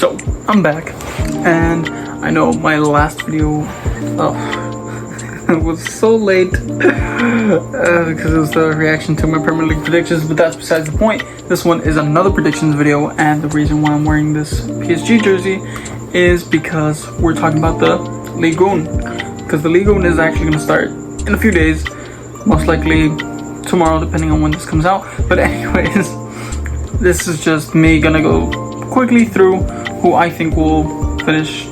So, I'm back, and I know my last video it was so late because it was the reaction to my Premier League predictions, but that's besides the point. This one is another predictions video, and the reason why I'm wearing this PSG jersey is because we're talking about the Ligue, because the Ligue is actually going to start in a few days, most likely tomorrow depending on when this comes out. But anyways, this is just me gonna go quickly through who I think will finish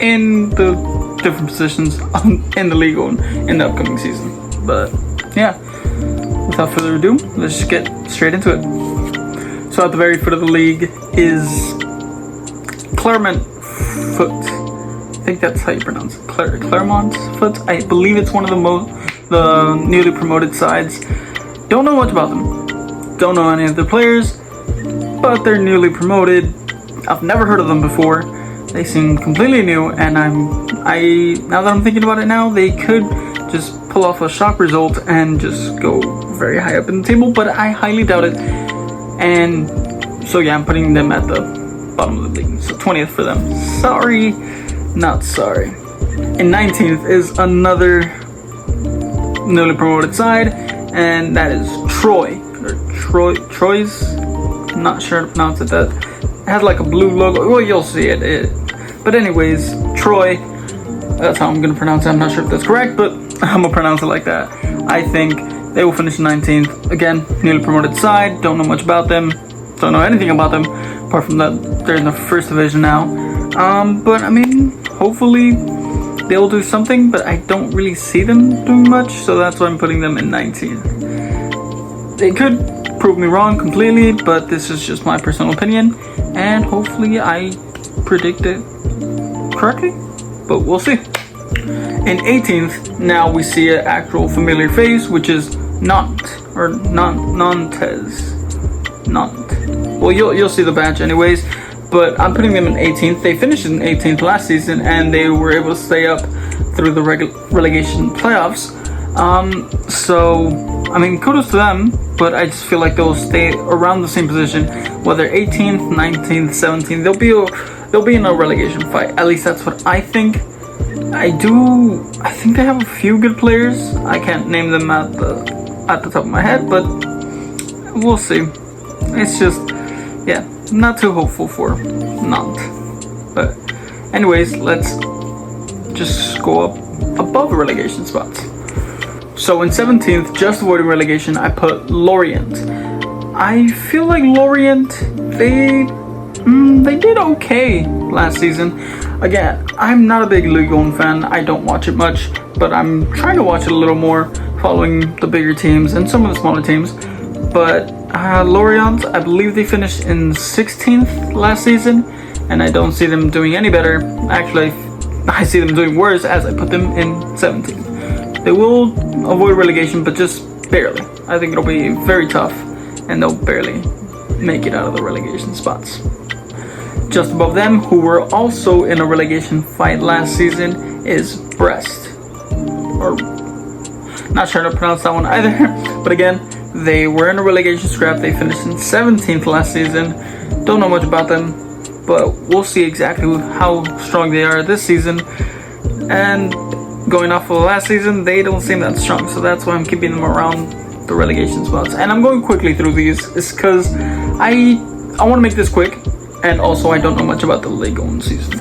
in the different positions in the Ligue in the upcoming season. But yeah, without further ado, let's just get straight into it. So at the very foot of the league is Clermont Foot. I think that's how you pronounce it. Clermont Foot. I believe it's one of the newly promoted sides. Don't know much about them. Don't know any of their players, but they're newly promoted. I've never heard of them before. They seem completely new, and now that I'm thinking about it now, they could just pull off a shock result and just go very high up in the table, but I highly doubt it. And so yeah, I'm putting them at the bottom of the league. So 20th for them. Sorry, not sorry. And 19th is another newly promoted side, and that is Troyes. I'm not sure how to pronounce it. That it has like a blue logo. Well, you'll see it. But anyways, Troyes. That's how I'm gonna pronounce it. I'm not sure if that's correct, but I'm gonna pronounce it like that. I think they will finish 19th. Again, newly promoted side. Don't know much about them. Don't know anything about them apart from that they're in the first division now. But I mean, hopefully they'll do something. But I don't really see them doing much, so that's why I'm putting them in 19th. They could prove me wrong completely, but this is just my personal opinion, and hopefully I predict it correctly, but we'll see. In 18th, now we see an actual familiar face, which is Nantes. Well, you'll see the badge anyways, but I'm putting them in 18th. They finished in 18th last season, and they were able to stay up through the relegation playoffs. So I mean, kudos to them, but I just feel like they'll stay around the same position, whether 18th, 19th, 17th. They'll be in a relegation fight. At least that's what I think. I think they have a few good players. I can't name them at the top of my head, but we'll see. It's just, yeah, not too hopeful for Nantes. But anyways, let's just go up above the relegation spots. So in 17th, just avoiding relegation, I put Lorient. I feel like Lorient, they did okay last season. Again, I'm not a big Ligue 1 fan. I don't watch it much, but I'm trying to watch it a little more, following the bigger teams and some of the smaller teams. But Lorient, I believe they finished in 16th last season, and I don't see them doing any better. Actually, I see them doing worse as I put them in 17th. They will avoid relegation, but just barely. I think it'll be very tough, and they'll barely make it out of the relegation spots. Just above them, who were also in a relegation fight last season, is Brest. Or, not sure how to pronounce that one either. But again, they were in a relegation scrap. They finished in 17th last season. Don't know much about them, but we'll see exactly how strong they are this season. And going off of last season, they don't seem that strong, so that's why I'm keeping them around the relegation spots. And I'm going quickly through these, is because I want to make this quick, and also I don't know much about the Ligue 1 season,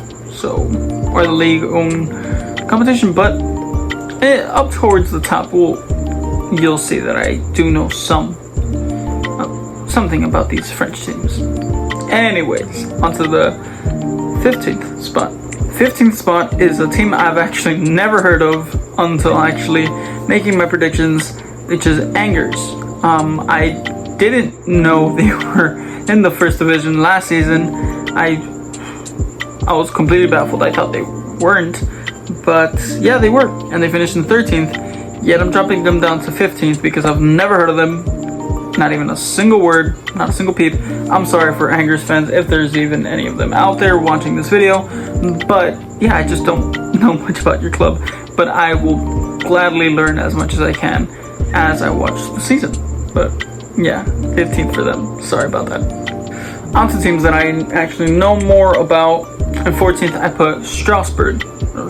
or the Ligue 1 competition, but up towards the top, you'll see that I do know something about these French teams. Anyways, onto the 15th spot. 15th spot is a team I've actually never heard of until actually making my predictions, which is Angers. I didn't know they were in the first division last season. I was completely baffled. I thought they weren't, but yeah, they were, and they finished in 13th. Yet I'm dropping them down to 15th because I've never heard of them. Not even a single word, not a single peep. I'm sorry for Angers fans if there's even any of them out there watching this video, but yeah, I just don't know much about your club, but I will gladly learn as much as I can as I watch the season. But yeah, 15th for them. Sorry about that. onto teams that I actually know more about. And 14th, I put Strasbourg. Or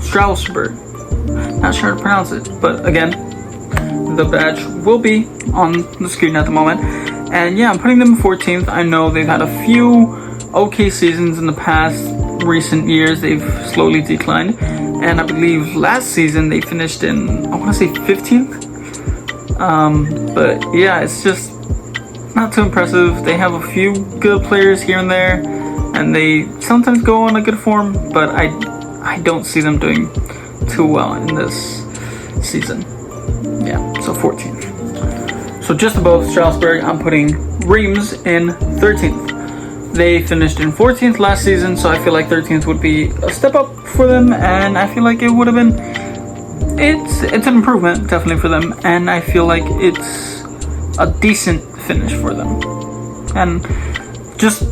Strasbourg. Not sure how to pronounce it, but again, the badge will be on the screen at the moment. And yeah, I'm putting them in 14th. I know they've had a few okay seasons in the past recent years. They've slowly declined. And I believe last season they finished in, I want to say 15th. But yeah, it's just not too impressive. They have a few good players here and there, and they sometimes go on a good form, but I don't see them doing too well in this season. Yeah, so 14th. So just above Strasbourg, I'm putting Reims in 13th. They finished in 14th last season, so I feel like 13th would be a step up for them, and I feel like it would have been, it's an improvement definitely for them, and I feel like it's a decent finish for them. And just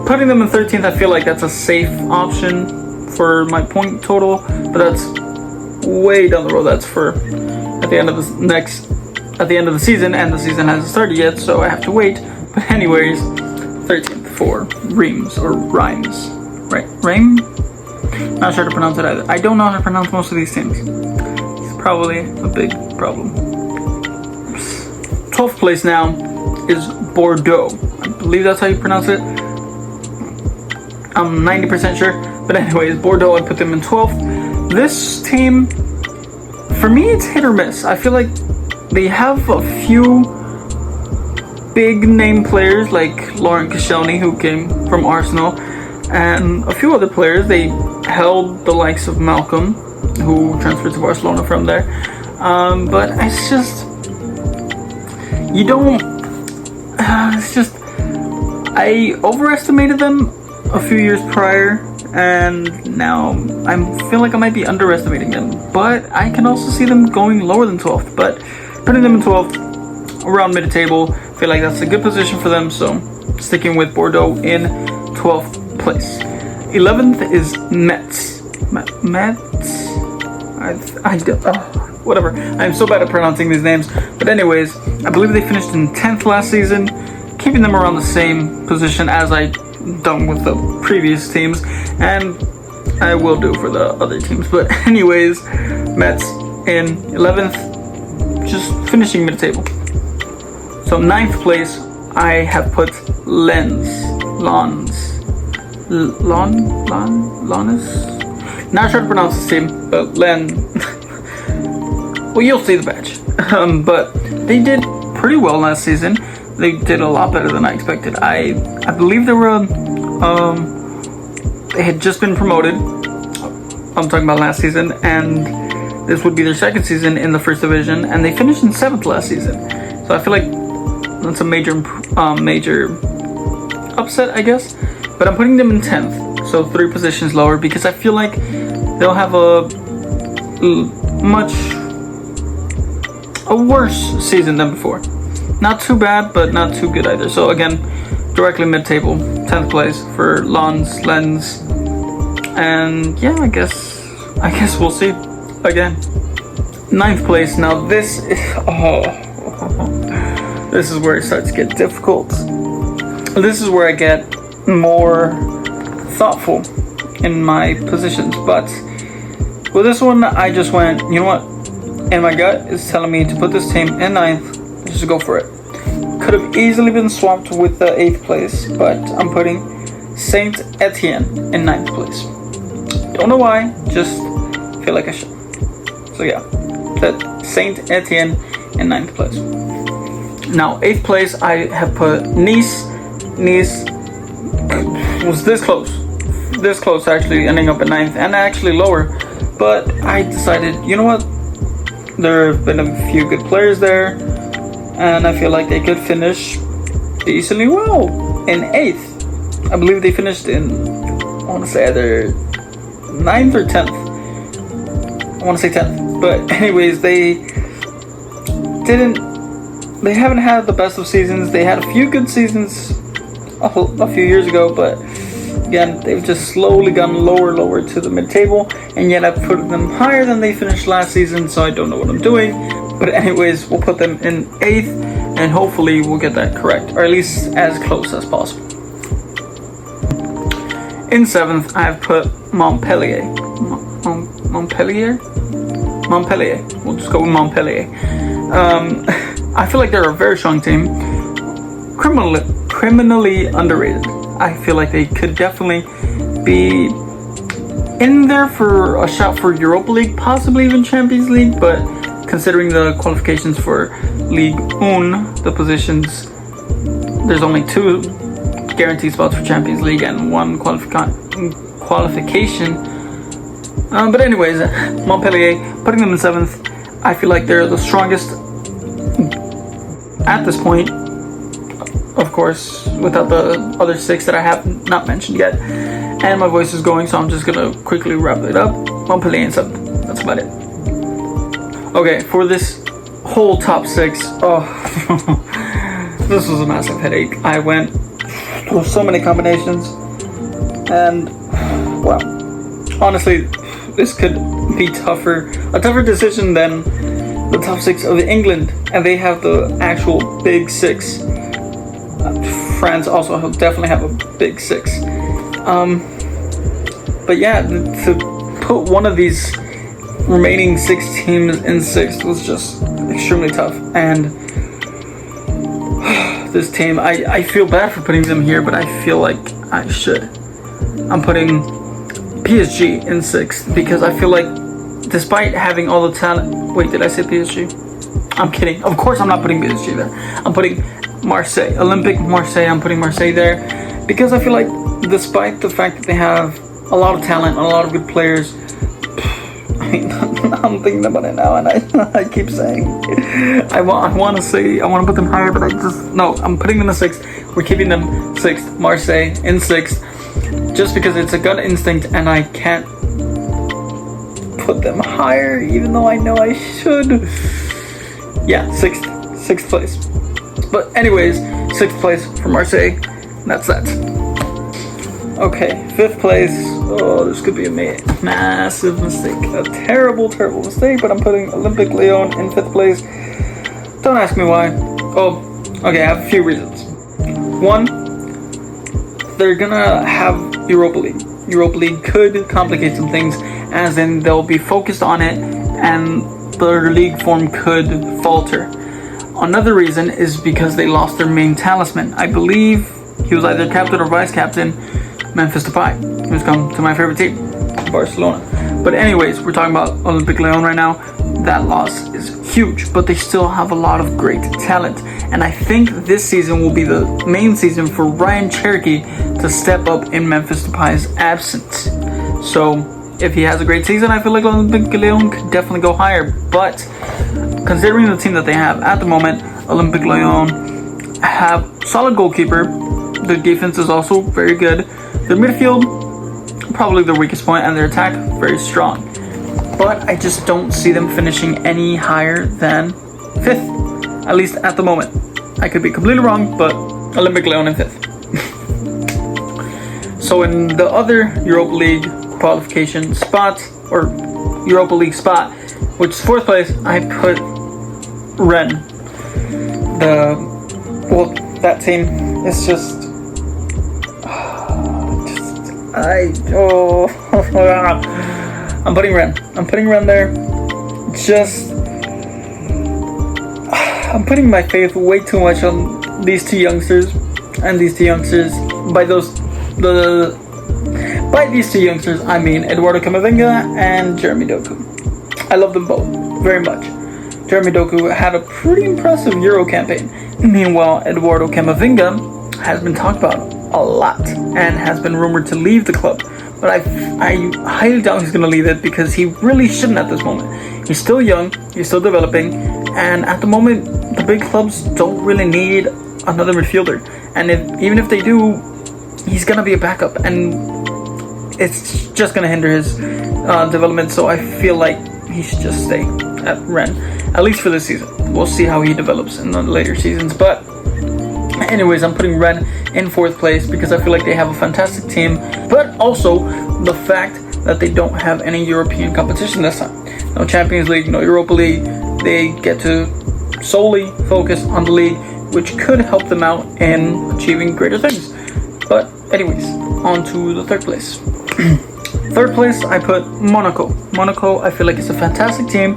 putting them in 13th, I feel like that's a safe option for my point total, but that's way down the road. That's for at the end of the season, and the season hasn't started yet, so I have to wait. But anyways, 13th for Reims or Rhymes, right? Reim? Not sure how to pronounce it either. I don't know how to pronounce most of these teams. It's probably a big problem. 12th place now is Bordeaux. I believe that's how you pronounce it. I'm 90% sure. But anyways, Bordeaux, I put them in 12th. This team, for me, it's hit or miss. I feel like they have a few big name players like Laurent Koscielny, who came from Arsenal, and a few other players. They held the likes of Malcolm, who transferred to Barcelona from there. But it's just, you don't, it's just, I overestimated them a few years prior, and now I feel like I might be underestimating them. But I can also see them going lower than 12th, but putting them in 12th, around mid-table, I feel like that's a good position for them, so sticking with Bordeaux in 12th place. 11th is Metz. Metz? Whatever. I'm so bad at pronouncing these names. But anyways, I believe they finished in 10th last season, keeping them around the same position as I done with the previous teams, and I will do for the other teams. But anyways, Metz in 11th, just finishing mid-table. So 9th place, I have put Lens. Not sure to pronounce this team, but well, you'll see the badge. But they did pretty well last season. They did a lot better than I expected. I believe they were they had just been promoted. I'm talking about last season, and this would be their second season in the first division, and they finished in 7th last season. So I feel like that's a major upset, I guess. But I'm putting them in 10th, so 3 positions lower, because I feel like they'll have a worse season than before. Not too bad, but not too good either. So again, directly mid-table, 10th place for Lens. And yeah, I guess we'll see again. 9th place. Now this is this is where it starts to get difficult. This is where I get more thoughtful in my positions, but with this one I just went, you know what, and my gut is telling me to put this team in 9th. Just go for it. Could have easily been swapped with the 8th place, but I'm putting Saint Etienne in 9th place. Don't know why, just feel like I should. So yeah, that Saint Etienne in 9th place. Now 8th place, I have put Nice. Nice was this close actually, ending up at 9th, and actually lower, but I decided, you know what, there have been a few good players there, and I feel like they could finish decently well in 8th. I believe they finished in, I want to say either 9th or 10th. I want to say 10th, but anyways, they haven't had the best of seasons. They had a few good seasons a few years ago, but again, they've just slowly gone lower to the mid-table, and yet I put them higher than they finished last season, so I don't know what I'm doing. But anyways, we'll put them in 8th. and hopefully we'll get that correct, or at least as close as possible. In 7th, I've put Montpellier. Montpellier. We'll just go with Montpellier. I feel like they're a very strong team. Criminally underrated. I feel like they could definitely be in there for a shot for Europa League, possibly even Champions League, but considering the qualifications for Ligue 1, the positions, there's only 2 guaranteed spots for Champions League and 1 qualification. But anyways, Montpellier, putting them in 7th, I feel like they're the strongest at this point, of course, without the other 6 that I have not mentioned yet. And my voice is going, so I'm just gonna quickly wrap it up. Montpellier in 7th, that's about it. Okay, for this whole top 6, this was a massive headache. I went through so many combinations, and wow, honestly, this could be a tougher decision than the top 6 of England, and they have the actual big 6. France also definitely have a big 6. But yeah, to put one of these remaining 6 teams in 6th was just extremely tough. And this team, I feel bad for putting them here, but I feel like I should. I'm putting PSG in 6th because I feel like despite having all the talent... Wait, did I say PSG? I'm kidding. Of course I'm not putting PSG there. I'm putting Marseille. Olympique Marseille. I'm putting Marseille there because I feel like despite the fact that they have a lot of talent and a lot of good players, I mean, I'm thinking about it now and I keep saying I want to put them higher, but I'm putting them in 6th. We're keeping them 6th. Marseille in 6th just because it's a gut instinct and I can't put them higher even though I know I should. Yeah, 6th place. But anyways, 6th place for Marseille. That's that. Okay, 5th place. Oh, this could be a massive mistake. A terrible mistake, but I'm putting Olympique Lyon in 5th place. Don't ask me why. Oh, okay, I have a few reasons. 1, they're gonna have Europa League. Europa League could complicate some things, as in they'll be focused on it, and their league form could falter. Another reason is because they lost their main talisman. I believe he was either captain or vice captain, Memphis Depay, who's come to my favorite team, Barcelona. But anyways, we're talking about Olympique Lyon right now. That loss is huge, but they still have a lot of great talent. And I think this season will be the main season for Ryan Cherokee to step up in Memphis Depay's absence. So if he has a great season, I feel like Olympique Lyon could definitely go higher. But considering the team that they have at the moment, Olympique Lyon have solid goalkeeper. Their defense is also very good. Their midfield, probably their weakest point, and their attack, very strong. But I just don't see them finishing any higher than 5th, at least at the moment. I could be completely wrong, but Olympique Lyon in 5th. So in the other Europa League qualification spot, or Europa League spot, which is 4th place, I put Rennes. That team is just... I'm putting Rennes. I'm putting Rennes there. I'm putting my faith way too much on these 2 youngsters. And these 2 youngsters, by these 2 youngsters, I mean Eduardo Camavinga and Jeremy Doku. I love them both very much. Jeremy Doku had a pretty impressive Euro campaign. Meanwhile, Eduardo Camavinga has been talked about a lot and has been rumored to leave the club. But I highly doubt he's going to leave it because he really shouldn't at this moment. He's still young, he's still developing, and at the moment, the big clubs don't really need another midfielder. And even if they do, he's going to be a backup, and it's just going to hinder his development. So I feel like he should just stay at Rennes, at least for this season. We'll see how he develops in the later seasons. But anyways, I'm putting Rennes in 4th place because I feel like they have a fantastic team, but also the fact that they don't have any European competition this time. No Champions League, no Europa League. They get to solely focus on the league, which could help them out in achieving greater things. But anyways, on to the third place. Third place, I put Monaco. Monaco, I feel like it's a fantastic team.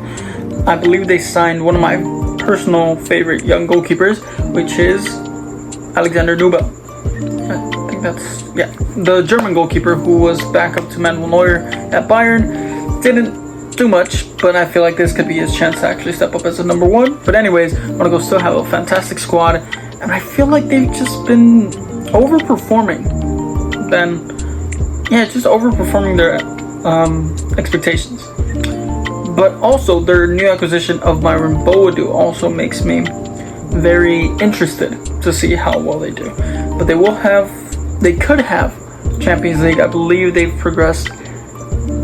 I believe they signed one of my personal favorite young goalkeepers, which is Alexander Nubel. I think that's, yeah, the German goalkeeper who was backup to Manuel Neuer at Bayern. Didn't do much, but I feel like this could be his chance to actually step up as a number one. But anyways, Monaco still have a fantastic squad, and I feel like they've just been overperforming. Just overperforming their expectations. But also, their new acquisition of Myron Boadu also makes me very interested to see how well they do. But they could have Champions League. I believe they've progressed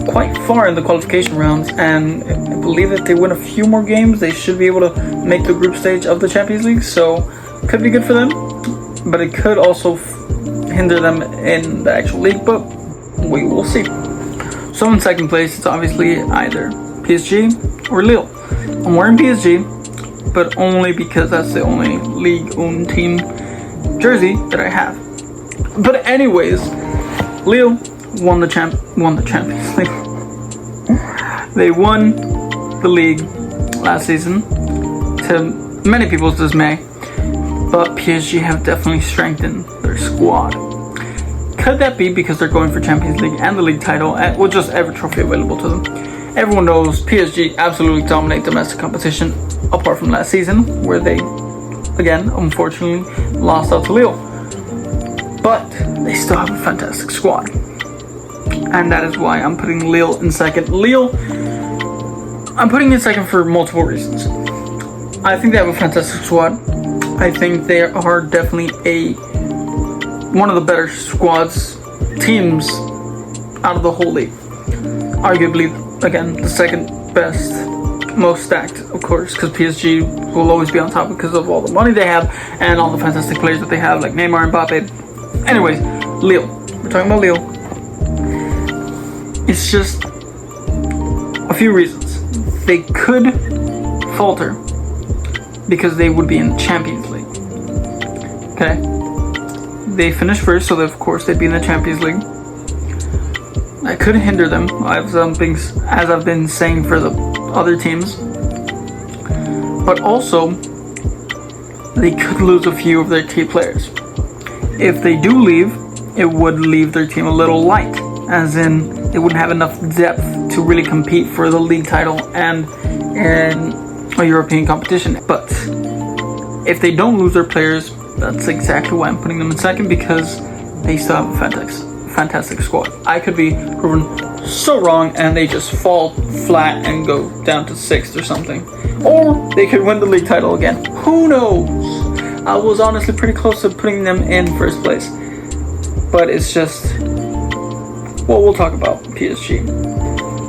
quite far in the qualification rounds, and I believe that they win a few more games, they should be able to make the group stage of the Champions League. So, could be good for them, but it could also hinder them in the actual league, but we will see. So in second place, it's obviously either PSG or Lille. I'm wearing PSG, but only because that's the only Ligue 1 team jersey that I have. But anyways, Lille won the Champions League. They won the league last season, to many people's dismay, but PSG have definitely strengthened their squad. Could that be because they're going for Champions League and the league title, and with just every trophy available to them? Everyone knows PSG absolutely dominate domestic competition, apart from last season, where they, again, unfortunately, lost out to Lille. But they still have a fantastic squad. And that is why I'm putting Lille in second. Lille, I'm putting in second for multiple reasons. I think they have a fantastic squad. I think they are definitely one of the better teams out of the whole league. Arguably, again, the second best, most stacked, of course, because PSG will always be on top because of all the money they have and all the fantastic players that they have, like Neymar and Mbappe. Anyways, Lille. We're talking about Lille. It's just a few reasons. They could falter because they would be in the Champions League. Okay? They finished first, so of course they'd be in the Champions League. That could hinder them, as I've been saying for the other teams. But also, they could lose a few of their key players. If they do leave, it would leave their team a little light, as in they wouldn't have enough depth to really compete for the league title and in a European competition. But if they don't lose their players, that's exactly why I'm putting them in second, because they still have a fantastic squad. I could be proven so wrong and they just fall flat and go down to sixth or something. Or they could win the league title again. Who knows? I was honestly pretty close to putting them in first place. But it's just, well, we'll talk about PSG.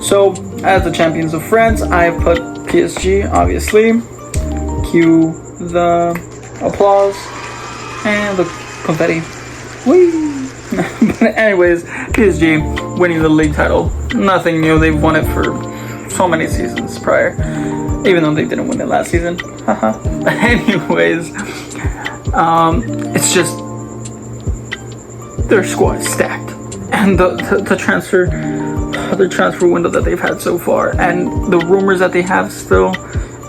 So, as the champions of France, I have put PSG, obviously. Cue the applause and the confetti. Whee! But anyways, PSG winning the league title. Nothing new. They've won it for so many seasons prior, even though they didn't win it last season. Anyways, it's just their squad is stacked, and the transfer window that they've had so far, and the rumors that they have still,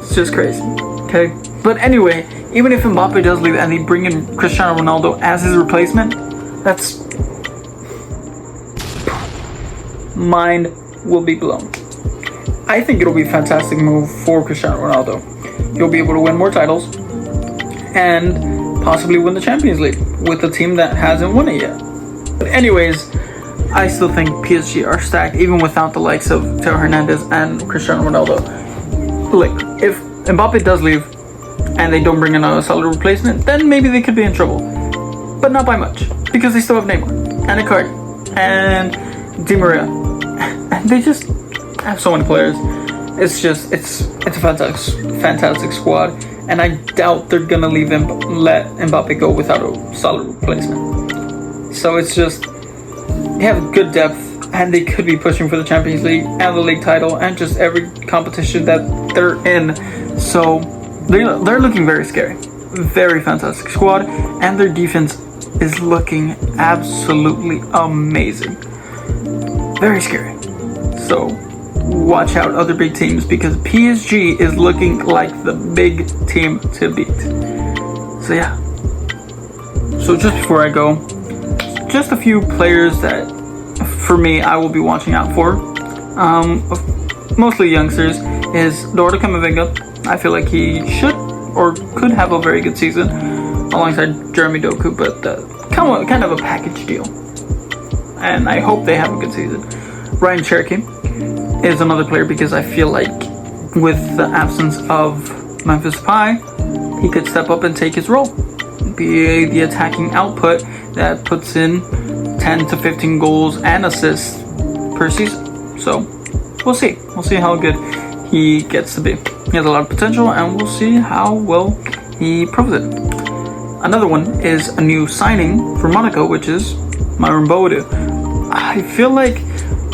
it's just crazy. Okay, but anyway, even if Mbappe does leave and they bring in Cristiano Ronaldo as his replacement, that's mind will be blown. I think it'll be a fantastic move for Cristiano Ronaldo. He'll be able to win more titles and possibly win the Champions League with a team that hasn't won it yet. But anyways, I still think PSG are stacked even without the likes of Theo Hernandez and Cristiano Ronaldo. Like, if Mbappe does leave and they don't bring in a solid replacement, then maybe they could be in trouble. But not by much, because they still have Neymar and Icardi and Di Maria, and they just have so many players. It's a fantastic squad, and I doubt they're gonna let Mbappe go without a solid replacement. So it's just, they have good depth, and they could be pushing for the Champions League and the league title and just every competition that they're in. So they're looking very scary. Very fantastic squad, and their defense is looking absolutely amazing. Very scary. So watch out, other big teams, because PSG is looking like the big team to beat. So yeah. So just before I go, just a few players that for me I will be watching out for. Mostly youngsters is Dorda Camavinga. I feel like he should or could have a very good season alongside Jeremy Doku, but kind of a package deal. And I hope they have a good season. Ryan Cherokee is another player because I feel like with the absence of Memphis Depay, he could step up and take his role. Be the attacking output that puts in 10 to 15 goals and assists per season. So we'll see. We'll see how good he gets to be. He has a lot of potential, and we'll see how well he proves it. Another one is a new signing for Monaco, which is Myron Boadu. I feel like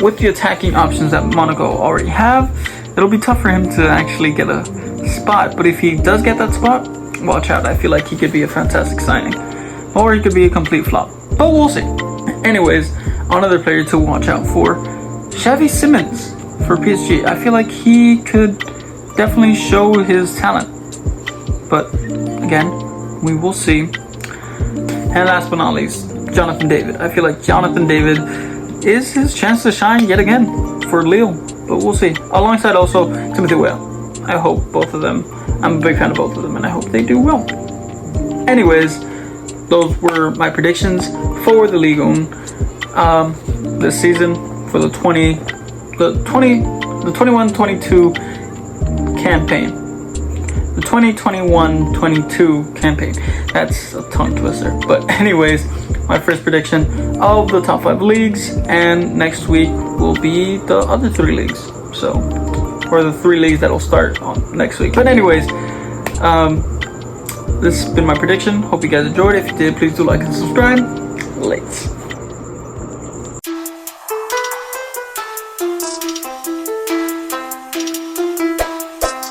with the attacking options that Monaco already have, it'll be tough for him to actually get a spot. But if he does get that spot, watch out. I feel like he could be a fantastic signing, or he could be a complete flop. But we'll see. Anyways, another player to watch out for, Xavi Simons for PSG. I feel like he could definitely show his talent, but again, we will see. And last but not least, Jonathan David. I feel like Jonathan David is his chance to shine yet again for Lille, but we'll see. Alongside also Timothy Weah. I hope both of them. I'm a big fan of both of them, and I hope they do well. Anyways, those were my predictions for the Ligue 1 this season for the 21-22 campaign. The 2021-22 campaign. That's a tongue twister. But anyways, my first prediction of the top 5 leagues, and next week will be the other 3 leagues. So, or the 3 leagues that'll start on next week. But anyways, this has been my prediction. Hope you guys enjoyed. If you did, please do like and subscribe. Late.